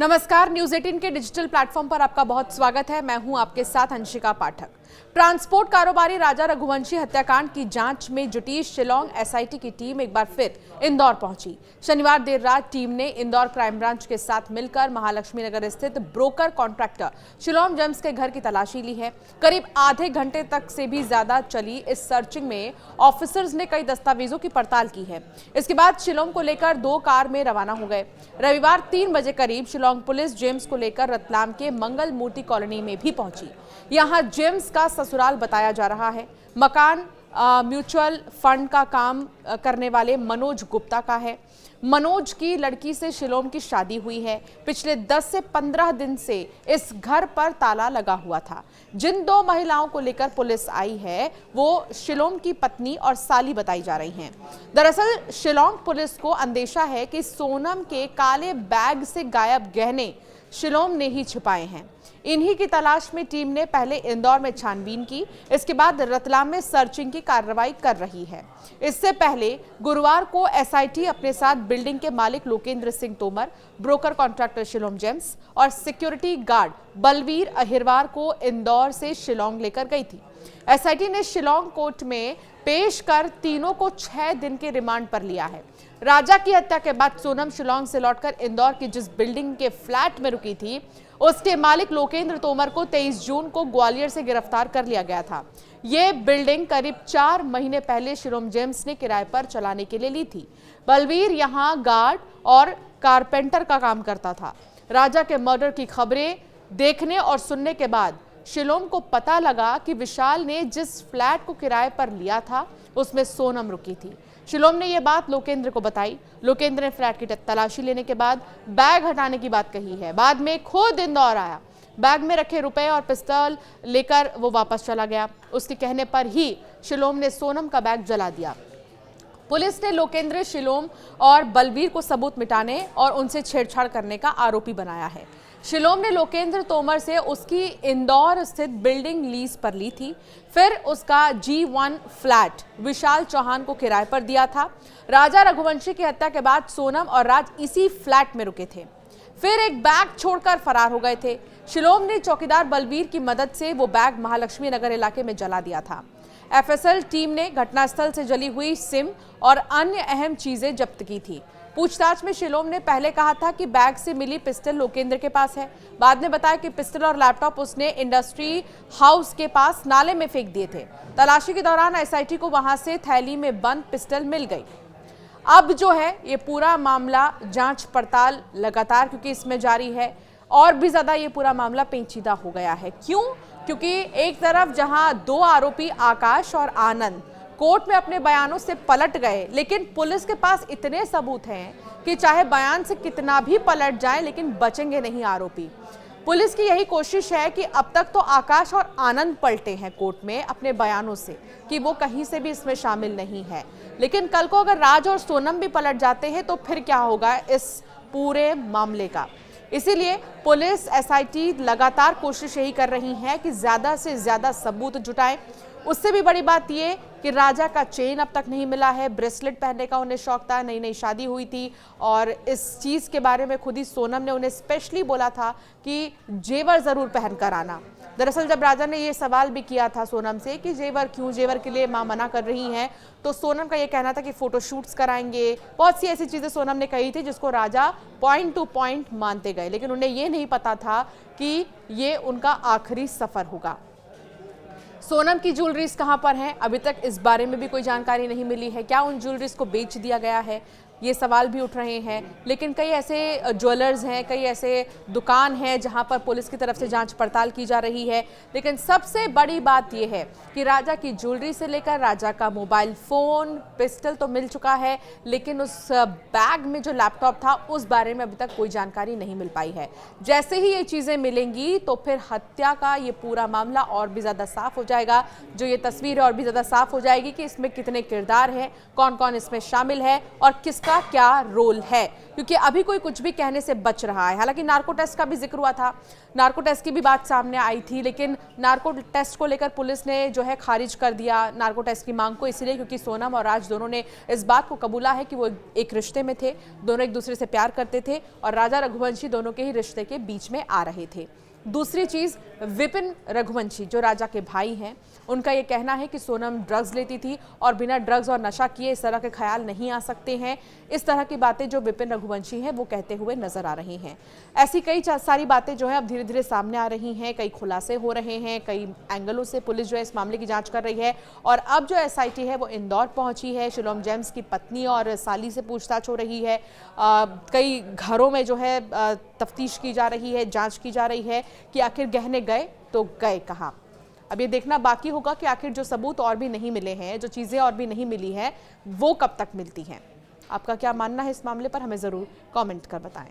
नमस्कार, न्यूज 18 के digital platform पर आपका बहुत स्वागत है। मैं हूं आपके साथ अंशिका पाठक। ट्रांसपोर्ट कारोबारी राजा रघुवंशी हत्याकांड की जांच में जुटी शिलोंग एसआईटी की टीम एक बार फिर इंदौर पहुंची। शनिवार देर रात टीम ने इंदौर क्राइम ब्रांच के साथ मिलकर महालक्ष्मी नगर स्थित ब्रोकर कॉन्ट्रैक्टर शिलोंग जेम्स के घर की तलाशी ली है। करीब आधे घंटे तक से भी ज्यादा चली इस सर्चिंग में ऑफिसर्स ने कई दस्तावेजों की पड़ताल की है। इसके बाद शिलोंग को लेकर 2 कार में रवाना हो गए। रविवार 3 बजे करीब शिलोंग पुलिस जेम्स को लेकर रतलाम के मंगल मूर्ति कॉलोनी में भी पहुंची। यहां जेम्स का ससुराल बताया जा रहा है। मकान म्यूचुअल फंड का काम करने वाले मनोज गुप्ता का है। मनोज की लड़की से शिलोंग की शादी हुई है। पिछले 10 से 15 दिन से इस घर पर ताला लगा हुआ था। जिन 2 महिलाओं को लेकर पुलिस आई है वो शिलोंग की पत्नी और साली बताई जा रही हैं। दरअसल शिलोंग पुलिस को अंदेशा है कि सोनम के काले बैग से गायब गहने शिलोंग ने ही छिपाए हैं। इन्हीं की तलाश में टीम ने पहले इंदौर में छानबीन की, इसके बाद रतलाम में सर्चिंग की कार्रवाई कर रही है। इससे पहले गुरुवार को एसआईटी अपने साथ बिल्डिंग के मालिक Lokendra Singh Tomar, broker contractor Shillong James और सिक्योरिटी गार्ड बलवीर अहिरवार को इंदौर से शिलोंग लेकर गई थी। एसआईटी ने शिलोंग कोर्ट में पेश कर तीनों को 6 दिन के रिमांड पर लिया है। राजा की हत्या के बाद सोनम शिलोंग से लौटकर इंदौर की जिस बिल्डिंग के फ्लैट में रुकी थी उसके मालिक लोकेंद्र तोमर को 23 जून को ग्वालियर से गिरफ्तार कर लिया गया था। ये बिल्डिंग करीब 4 महीने पहले शिलोंग जेम्स ने किराए पर चलाने के लिए ली थी। बलवीर यहां गार्ड और कारपेंटर का काम करता था। राजा के मर्डर की खबरें देखने और सुनने के बाद शिलोंग को पता लगा कि विशाल ने जिस फ्लैट को किराए पर लिया था उसमें सोनम रुकी थी। शिलोंग ने यह बात लोकेंद्र को बताई। लोकेंद्र ने फ्लैट की तलाशी लेने के बाद बैग हटाने की बात कही है। बाद में खुद इंदौर आया। बैग में रखे रुपए और पिस्तौल लेकर वो वापस चला गया। उसके कहने पर ही शिलोंग ने सोनम का बैग जला दिया। पुलिस ने लोकेंद्र, शिलोंग और बलवीर को सबूत मिटाने और उनसे छेड़छाड़ करने का आरोपी बनाया है। शिलोंग ने लोकेंद्र तोमर से उसकी इंदौर स्थित बिल्डिंग लीज पर ली थी। फिर उसका G1 फ्लैट विशाल चौहान को किराए पर दिया था। राजा रघुवंशी की हत्या के बाद सोनम और राज इसी फ्लैट में रुके थे। फिर एक बैग छोड़कर फरार हो गए थे। शिलोंग ने चौकीदार बलवीर की मदद से वो बैग महालक्ष्मी नगर इलाके में जला दिया था। एफएसएल टीम ने घटनास्थल से जली हुई सिम और अन्य अहम चीजें जब्त की थी। पूछताछ में शिलोंग ने पहले कहा था कि बैग से मिली पिस्टल लोकेंद्र के पास है। बाद में बताया कि पिस्टल और लैपटॉप उसने इंडस्ट्री हाउस के पास नाले में फेंक दिए थे। तलाशी के दौरान एसआईटी को वहां से थैली में बंद पिस्टल मिल गई। अब जो है ये पूरा मामला जांच पड़ताल लगातार क्योंकि इसमें जारी है और भी ज्यादा ये पूरा मामला पेचीदा हो गया है। क्यों? क्योंकि एक तरफ जहां 2 आरोपी आकाश और आनंद कोर्ट में अपने बयानों से पलट गए, लेकिन पुलिस के पास इतने सबूत हैं कि चाहे बयान से कितना भी पलट जाए लेकिन बचेंगे नहीं आरोपी। पुलिस की यही कोशिश है कि अब तक तो आकाश और आनंद पलटे हैं कोर्ट में अपने बयानों से कि वो कहीं से भी इसमें शामिल नहीं है, लेकिन कल को अगर राज और सोनम भी पलट जाते हैं तो फिर क्या होगा इस पूरे मामले का। इसीलिए पुलिस, एसआईटी लगातार कोशिश यही कर रही है कि ज्यादा से ज्यादा सबूत जुटाएं। उससे भी बड़ी बात यह कि राजा का चेन अब तक नहीं मिला है। ब्रेसलेट पहनने का उन्हें शौक था, नई नई शादी हुई थी और इस चीज के बारे में खुद ही सोनम ने उन्हें स्पेशली बोला था कि जेवर जरूर पहन कर आना। दरअसल जब राजा ने ये सवाल भी किया था सोनम से कि जेवर क्यों, जेवर के लिए मां मना कर रही हैं, तो सोनम का ये कहना था कि फोटोशूट्स कराएंगे। बहुत सी ऐसी चीजें सोनम ने कही थी जिसको राजा पॉइंट टू पॉइंट मानते गए, लेकिन उन्हें ये नहीं पता था कि ये उनका आखिरी सफर होगा। सोनम की ज्वेलरीज कहां पर हैं? अभी तक इस बारे में भी कोई जानकारी नहीं मिली है। क्या उन ज्वेलरीज को बेच दिया गया है? ये सवाल भी उठ रहे हैं। लेकिन कई ऐसे ज्वेलर्स हैं, कई ऐसे दुकान हैं जहां पर पुलिस की तरफ से जांच पड़ताल की जा रही है। लेकिन सबसे बड़ी बात यह है कि राजा की ज्वेलरी से लेकर राजा का मोबाइल फोन, पिस्टल तो मिल चुका है, लेकिन उस बैग में जो लैपटॉप था उस बारे में अभी तक कोई जानकारी नहीं मिल पाई है। जैसे ही ये चीजें मिलेंगी तो फिर हत्या का ये पूरा मामला और भी ज्यादा साफ हो जाएगा। जो ये तस्वीर और भी ज्यादा साफ हो जाएगी कि इसमें कितने किरदार हैं, कौन कौन इसमें शामिल है और किसका का क्या रोल है, क्योंकि अभी कोई कुछ भी कहने से बच रहा है। हालांकि नार्को टेस्ट का भी जिक्र हुआ था, नार्को टेस्ट की भी बात सामने आई थी, लेकिन नार्को टेस्ट को लेकर पुलिस ने जो है खारिज कर दिया नार्को टेस्ट की मांग को, इसलिए क्योंकि सोनम और राज दोनों ने इस बात को कबूला है कि वो एक रिश्ते में थे, दोनों एक दूसरे से प्यार करते थे और राजा रघुवंशी दोनों के ही रिश्ते के बीच में आ रहे थे। दूसरी चीज, विपिन रघुवंशी जो राजा के भाई हैं, उनका ये कहना है कि सोनम ड्रग्स लेती थी और बिना ड्रग्स और नशा किए इस तरह के ख्याल नहीं आ सकते हैं। इस तरह की बातें जो विपिन रघुवंशी हैं वो कहते हुए नजर आ रही हैं। ऐसी कई सारी बातें जो है अब धीरे धीरे सामने आ रही हैं, कई खुलासे हो रहे हैं, कई एंगलों से पुलिस जो है इस मामले की जांच कर रही है। और अब जो एसआईटी है वो इंदौर पहुंची है, शिलोंग जेम्स की पत्नी और साली से पूछताछ हो रही है, कई घरों में जो है तफ्तीश की जा रही है, जांच की जा रही है कि आखिर गहने गए तो गए कहाँ। अब ये देखना बाकी होगा कि आखिर जो सबूत और भी नहीं मिले हैं, जो चीज़ें और भी नहीं मिली हैं, वो कब तक मिलती हैं। आपका क्या मानना है इस मामले पर, हमें ज़रूर कमेंट कर बताएं।